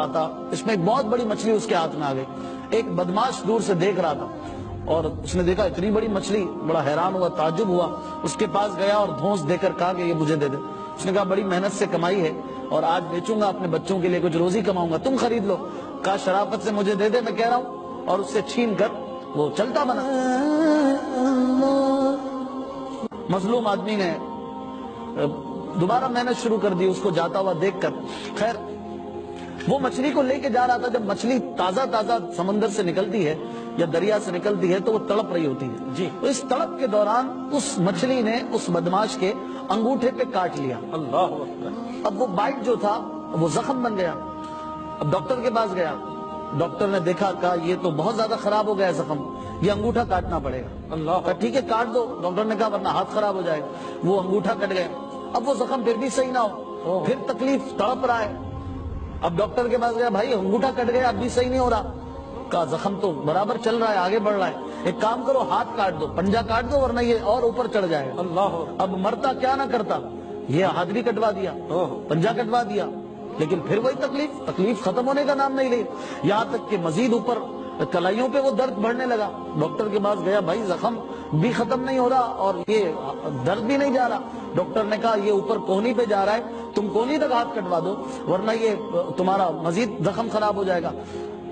تھا، اس میں ایک بہت بڑی مچھلی اس کے ہاتھ میں آ گئی. ایک بدماش دور سے دیکھ رہا تھا اور اس نے دیکھا اتنی بڑی مچھلی، بڑا حیران ہوا، تعجب ہوا. اس کے پاس گیا اور دھونس دے کر کہا کہ یہ مجھے دے دے. اس نے کہا بڑی محنت سے کمائی ہے اور آج بیچوں گا، اپنے بچوں کے لیے کچھ روزی کماؤں گا، تم خرید لو. کہا شرافت سے مجھے دے دے، میں کہہ رہا ہوں. اور اس سے چھین کر وہ چلتا بنا. مظلوم آدمی نے دوبارہ محنت شروع کر دی اس کو جاتا ہوا دیکھ کر. خیر وہ مچھلی کو لے کے جا رہا تھا. جب مچھلی تازہ تازہ سمندر سے نکلتی ہے یا دریا سے نکلتی ہے تو وہ تڑپ رہی ہوتی ہے جی. تو اس تڑپ کے دوران اس مچھلی نے اس بدماش کے انگوٹھے پہ کاٹ لیا. اللہ اکبر. اب وہ بائٹ جو تھا وہ زخم بن گیا. اب ڈاکٹر کے پاس گیا. ڈاکٹر نے دیکھا، کہا یہ تو بہت زیادہ خراب ہو گیا زخم، یہ انگوٹھا کاٹنا پڑے گا. اللہ کہا ٹھیک ہے کاٹ دو. ڈاکٹر نے کہا ورنہ ہاتھ خراب ہو جائے گا. وہ انگوٹھا کٹ گیا. اب وہ زخم پھر بھی صحیح نہ ہو، پھر تکلیف، تڑپ رہا ہے. اب ڈاکٹر کے پاس گیا، بھائی انگوٹھا کٹ گیا اب بھی صحیح نہیں ہو رہا. کہا زخم تو برابر چل رہا ہے، آگے بڑھ رہا ہے. ایک کام کرو، ہاتھ کاٹ دو، پنجہ کاٹ دو ورنہ یہ اور اوپر چڑھ جائے گا. اللہ. اب مرتا کیا نہ کرتا، یہ ہاتھ بھی کٹوا دیا، پنجہ کٹوا دیا، لیکن پھر وہی تکلیف ختم ہونے کا نام نہیں لی. یہاں تک کہ مزید اوپر کلائیوں پہ وہ درد بڑھنے لگا. ڈاکٹر کے پاس گیا، بھائی زخم بھی ختم نہیں ہو رہا اور یہ درد بھی نہیں جا رہا. ڈاکٹر نے کہا یہ اوپر کونی پہ جا رہا ہے، تم کونی تک ہاتھ کٹوا دو ورنہ یہ تمہارا مزید زخم خراب ہو جائے گا،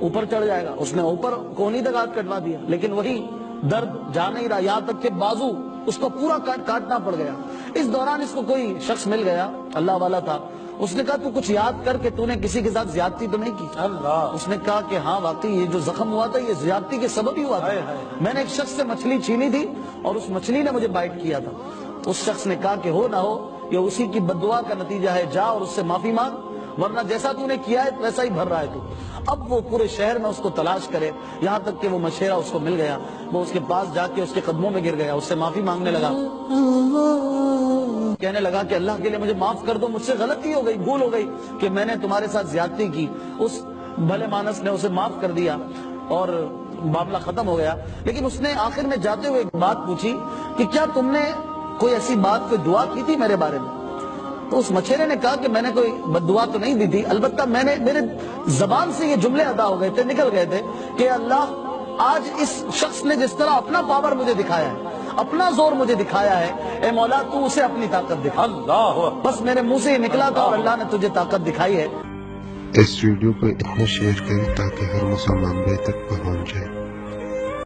اوپر چڑھ جائے گا. اس نے اوپر کونی تک ہاتھ کٹوا دیا لیکن وہی درد جا نہیں رہا. یہاں تک کہ بازو اس کو پورا کاٹنا پڑ گیا. اس دوران اس کو کوئی شخص مل گیا، اللہ والا تھا. اس نے کہا تو کچھ یاد کر کے تو نے کسی کے ساتھ زیادتی تو نہیں کی؟ اللہ. اس نے کہا کہ ہاں واقعی یہ جو زخم ہوا تھا یہ زیادتی کے سبب ہی ہوا تھا. میں نے ایک شخص سے مچھلی چھینی تھی اور اس مچھلی نے مجھے بائٹ کیا تھا. اس شخص نے کہا کہ ہو نہ ہو یہ اسی کی بددعا کا نتیجہ ہے، جا اور اس سے معافی مانگ ورنہ جیسا تو نے کیا ہے ویسا ہی بھر رہا ہے تو. اب وہ پورے شہر میں اس کو تلاش کرے، یہاں تک کہ وہ مشیرہ اس کو مل گیا. وہ اس کے پاس جا کے اس کے قدموں میں گر گیا، اس سے معافی مانگنے لگا، کہنے لگا کہ اللہ کے لیے مجھے معاف کر دو، مجھ سے غلطی ہو گئی، بھول ہو گئی کہ میں نے تمہارے ساتھ زیادتی کی. اس بھلے مانس نے اسے معاف کر دیا اور معاملہ ختم ہو گیا. لیکن اس نے آخر میں جاتے ہوئے ایک بات پوچھی کہ کیا تم نے کوئی ایسی بات کوئی دعا کی تھی میرے بارے میں؟ تو اس مچھیرے نے کہا کہ میں نے کوئی بد دعا تو نہیں دی تھی، البتہ میرے زبان سے یہ جملے ادا ہو گئے تھے، نکل گئے تھے کہ اللہ آج اس شخص نے جس طرح اپنا پاور مجھے دکھایا ہے، اپنا زور مجھے دکھایا ہے، اے مولا تو اسے اپنی طاقت دکھا. اللہ. بس میرے منہ سے یہ نکلا تھا اور اللہ نے تجھے طاقت دکھائی ہے. اس ویڈیو کو اتنا شیئر کریں تاکہ ہر مسلمان بھائی تک پہنچ جائے.